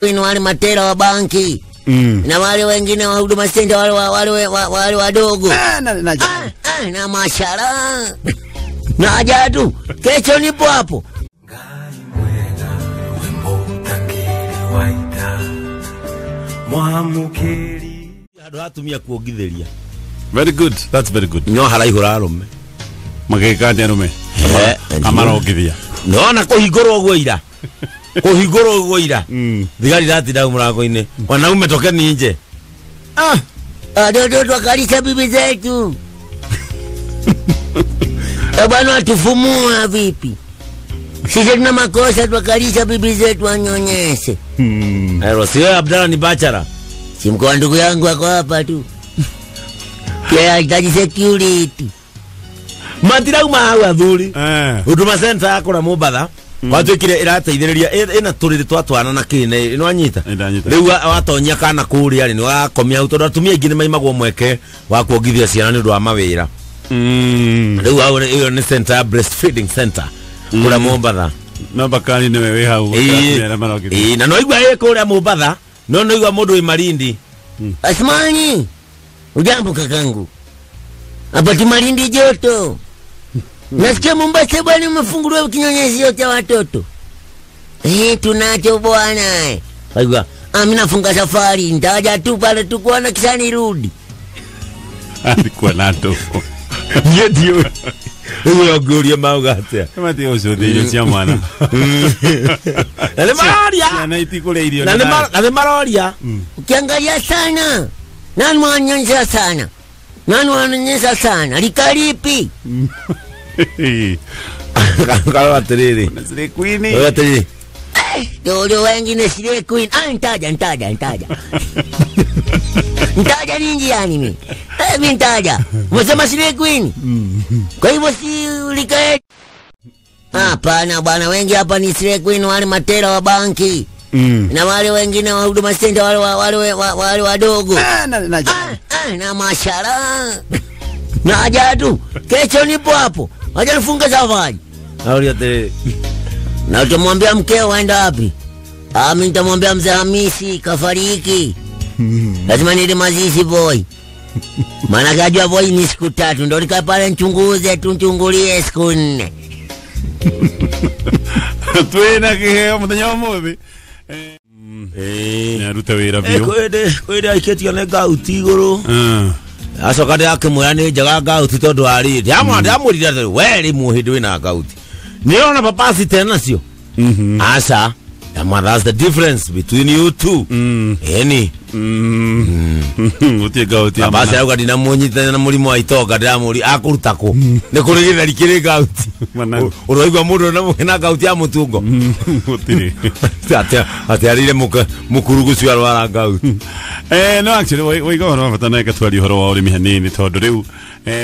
Ni wale matera wa banki. Na wale wengine wa huduma center wale wadogo. Na mashara. Na ajatu. Kesho nipo hapo. Very good. That's very good. No haraihura arume. Magekani arume. Amarogithia. No na kuhigoro gweira. Kuhigoro gweira. Thigari dati da murango-ini. Wanaume tokeni nje. Dodo wakalisha bibi zetu. Bwana atufumua vipi? Sisi tuna makosa tukalisha bibi zetu wanyonyeshe. Aero siwe Abdalla ni bachara. Si mko ndugu yangu wako hapa tu. Yeye hitaji security. Matira umahawa thuri. Huduma center akora Mombasa. Kwaje kire irateithiriria ina turire twatwana na kine ino anyita. Riu watonya kana kuri ari ni wakomia utondo atumia ingine maimagwo mweke wa kuongithia ciana ni ndwa mawira. Riu iyo ni center breastfeeding center. Kura Mombasa. No bakani ni wewe hau. Na no igwa yeko ria Mombasa. No igwa mundu wi Malindi. Asmani. Ujambo kakangu. Hapa Malindi joto. Nasikia Mombasa bwana umefunguliwa kinyonyesho cha watoto. Tunacho bwana. Aiwa, mimi nafunga safari, nitaja tu pale tu kuona kisha nirudi. Alikuwa nato. Ndio. Wewe gloria maugate. Kama tio usodeyo cia mwana. Ale maria. Ana itikule irio. Ale maria. Ukiangalia sana. Nani mwanyonyesha sana? Nani wananyonyesha sana? Likalipi? Kalo aterere. Sile queen. Aterere. Dodo wengine sile queen. Ntaja. Ntaja nini yani mimi? Mimi ntaja. Msema sile queen. Kwa hivyo si ulikae. Hapana bwana, wengi hapa ni sile queen wale matera wa banki. Na wale wengine wa huduma center wale wadogo. Na mashara. Na ajatu. Kesho nipo hapo. Wacha nifunge safari. Aulia te. Na utamwambia mkeo waenda wapi? Mimi nitamwambia mzee Hamisi kafariki. Lazima niende mazishi boy. Maana gajwa boy ni siku 3 ndio nikae pale nchungulie siku 4. Twena kiheo muthenya umuthi. Naruta wira bio. Kwede aiketi ne gauti iguru. Asoka yake moyane jaga gauti tondu ari. Ndamurira weri muhindu wina gauti. Niona papasi tena sio. Asa. That's the difference between you two. Eni. Utie gauti ama. Basi yako dina munyita na mulimo aitoka ndamuri akurutako. Ne kurigira likire gauti. Uroigwa mundu na muhina gauti ya mutungo. Utire. Atiarire mukurugucu arwara gauti. No actually we go on fatana ka twari horo wa urimi hanini tondu riu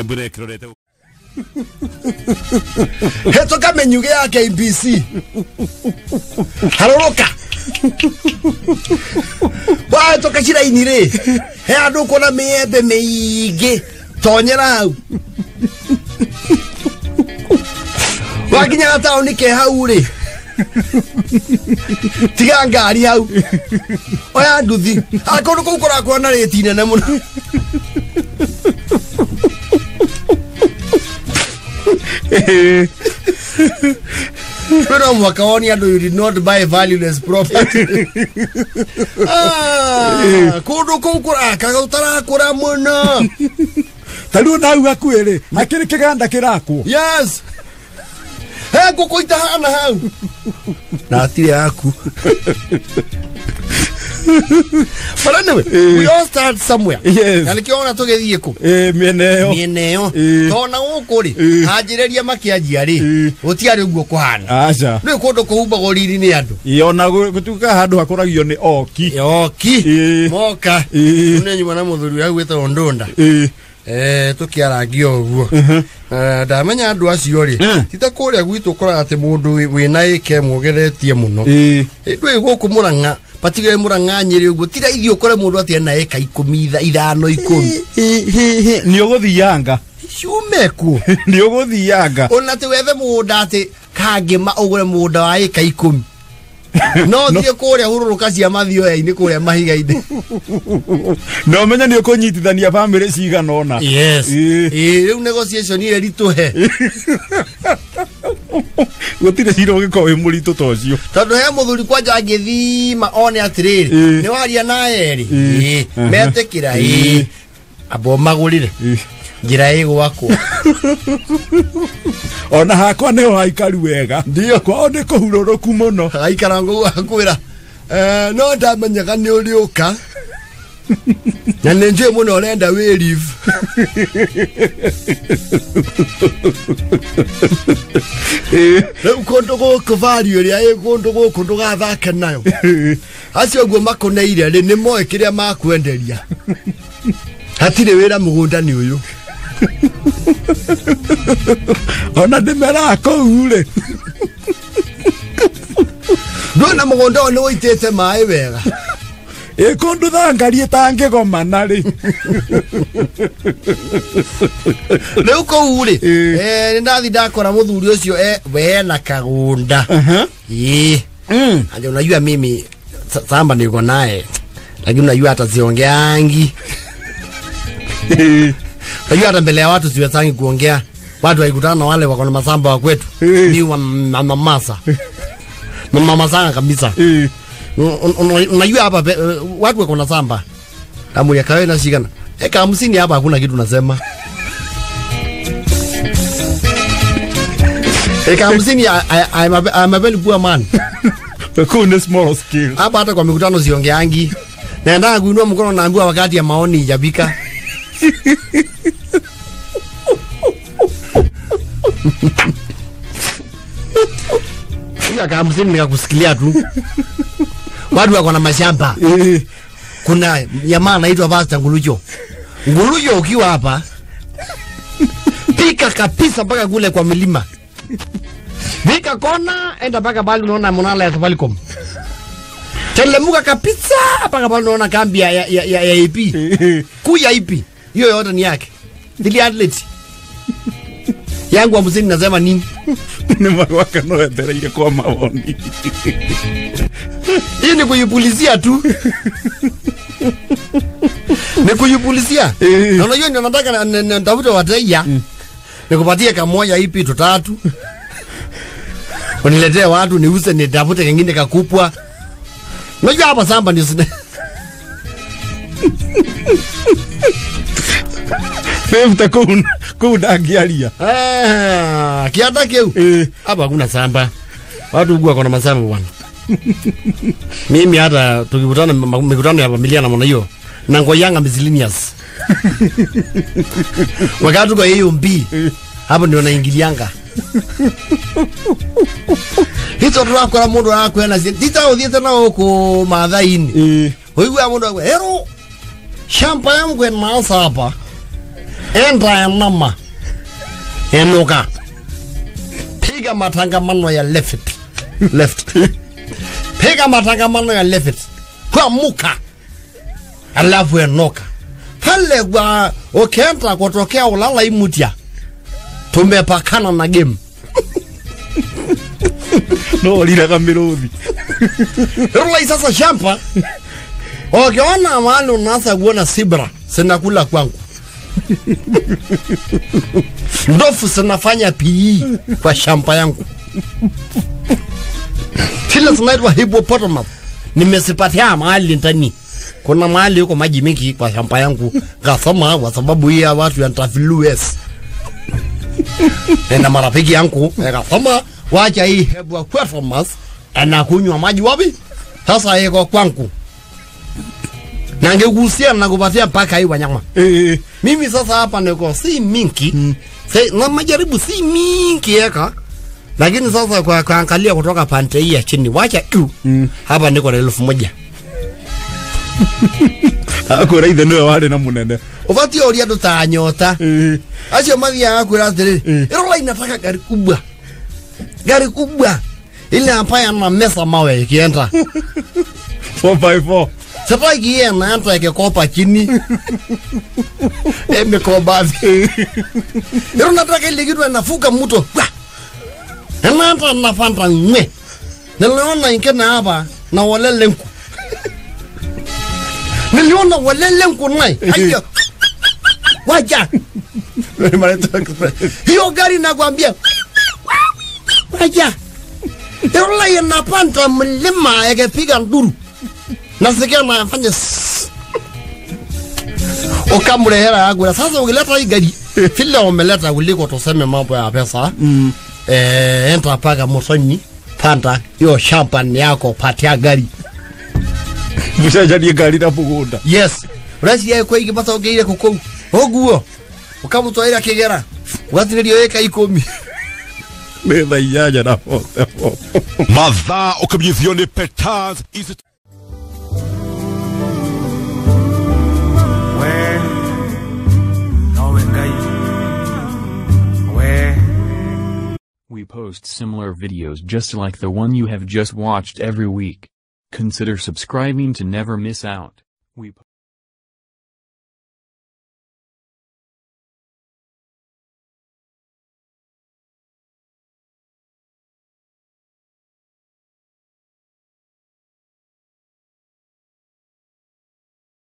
bure kirorete Heto kamenyuge ya KBC. Haroroka. Wa toka chira inire. He andu kona miembe meige. Tonyera hau. Wakinya tauni ke hau ri. Tiga ngari hau. Oya nduthi. Akono kukora kwa na reti nene muno. Pero mwakaoni ando you did not buy valueless property. Kudu kukura kagutara kura muno. Taru na ugakwere akiri kiganda kirako. Yes. He kukuita hana hau. Na atire yaku. But anyway, we all start somewhere. Yes. Alikiona tugethie ku. Mieneo. Tona ukuri. Hajireria makianjia ri. Utiari uguo kuhana. Acha. Ni kundu kuhumba goriri ni andu. Iona gutuka handu hakoragio ni oki. Oki. Moka. Une nyuma na muthuri wa gwetwa Ndonda. Tukiaragio uguo. Ndamenya andu acio ri. Tita kuria gwitu kora ati mundu wina ike mugeretie muno. Ndwe guku Murang'a. Patige Murang'a Nyeri uguo tira ithio kore mundu ati na eka 15 10. Ni uguthianga. Shumeku. Ni uguthianga. Ona te wethe munda ati kangima ugure munda wa eka 10. no thie kuria hururuka cia mathio ya ini kuria mahiga inde no menya ni ukunyitithania family cigana ona yes riu negotiation ile rituhe gutire ciro gikowe muritu tocio tondu he muthuri kwanja angithima one atiriri ni waria naye ri metekira abo magurire njira igwakwo ona hakwa ne haikaru wega ndio kwao ni kuhuroroku muno haikara ngo akwira no ndamenyaga ni uriuka na nenje muno orenda we live kondo go kvario ria kondo go kondo gathake nayo acio guo makoneire ri ni moe kiria makwenderia hatire wira mugunda ni uyu ona ndimera koure ndona mugunda ni uitete mai wega kondo thangarie tange gomana ri leo ko uri ndathi ndakora muthuri ucio we na kagunda aje unajua mimi samba niko naye lakini unajua hata siongeangi unajua hata mbele ya watu siwetangi kuongea watu waikutana na wale wako na masamba wa kwetu ni wa mama sana kabisa unajua hapa watu wako na samba damu ya kawe na shikana eka 50 hapa hakuna kitu nasema eka 50 I'm a very poor man kuna small scale hapa hata kwa mikutano siongeangi naenda kuinua mkono naambiwa wakati ya maoni ijabika ila kama msini nikakusikilia tu watu wako na mashamba kuna jamaa anaitwa Pastor Ngulujo ukiwa hapa pika kabisa mpaka kule kwa milima pika kona enda mpaka bali unaona monala ya Safaricom telemuka kabisa mpaka bali unaona kambi ya IP kuya IP hiyo yote ni yake dili athlete yangu amuzini nasema nini ni marwaka no endereire kwa mawoni hii ni kuyipulizia tu ni kuyipulizia na unajua ndio nataka nitafuta wateja nikupatie kamoja ipi tutatu uniletee watu niuze nitafute kingine kakupwa unajua hapa samba ndio Femta kuna giaria kiata keu hapa kuna samba watu huko wako na masamba bwana mimi hata tukikutana mikutano ya familia na mwana hiyo na ngoyanga miscellaneous wakati kwa hiyo mbi hapo ndio naingilianga hizo tuko na mundu wako na tita udhiete na huko madhaini wewe mundu hero shamba yangu en maasa hapa enda ya mama enuka piga matangamano ya left piga matangamano ya left kwa muka alafu enoka pale kwa okenta kutokea ulala imutia tumepakana na game no lila kamirothi rula sasa shamba ukiona mahali unaanza kuona sibra sinakula kwangu ndofu sinafanya PE kwa shamba yangu kila zinaitwa hippopotamus nimesipatia mahali ndani kuna mahali yuko maji mingi kwa shamba yangu gasoma kwa sababu hii watu yantafilues na marafiki yangu gasoma wacha hii hippopotamus anakunywa maji wapi sasa yeko kwangu na ngegusia na kupatia mpaka hii wanyama mimi sasa hapa niko si mingi na majaribu si mingi yaka lakini sasa kwa kuangalia kutoka pande hii ya chini wacha hapa niko na 1000 akora ithe ndio wale na munene ufati oria tutanyota acio mathia akwira atiri iro inataka gari kubwa ile hapa na mesa mawe ikienda 4x4 sasa ikienda anta ikekopa chini emekoba iro nataka ile kitu anafuka mto anaanza nafanta ngwe niliona ingine hapa na wale lenku. Niliona wale lenku nai. Ayo. Wacha. Hiyo gari nakwambia. Wacha. Yola yanapanda mlima yakipiga nduru. Nasikia nafanya ukamrehera yangu. Na sasa ukileta hii gari vile umeleta kuliko tuseme mambo ya pesa. Enta paka Musonyi panda hiyo champagne yako patia gari. Mushajalie gari na mugunda. Yes. Rasi ya kwa ikipata ugeire kuko. Oguo. Ukamutwaira kigera. Wathirio eka 10. Meba yaja na fote. Madha okabyizione petaz is it We post similar videos just like the one you have just watched every week. Consider subscribing to never miss out.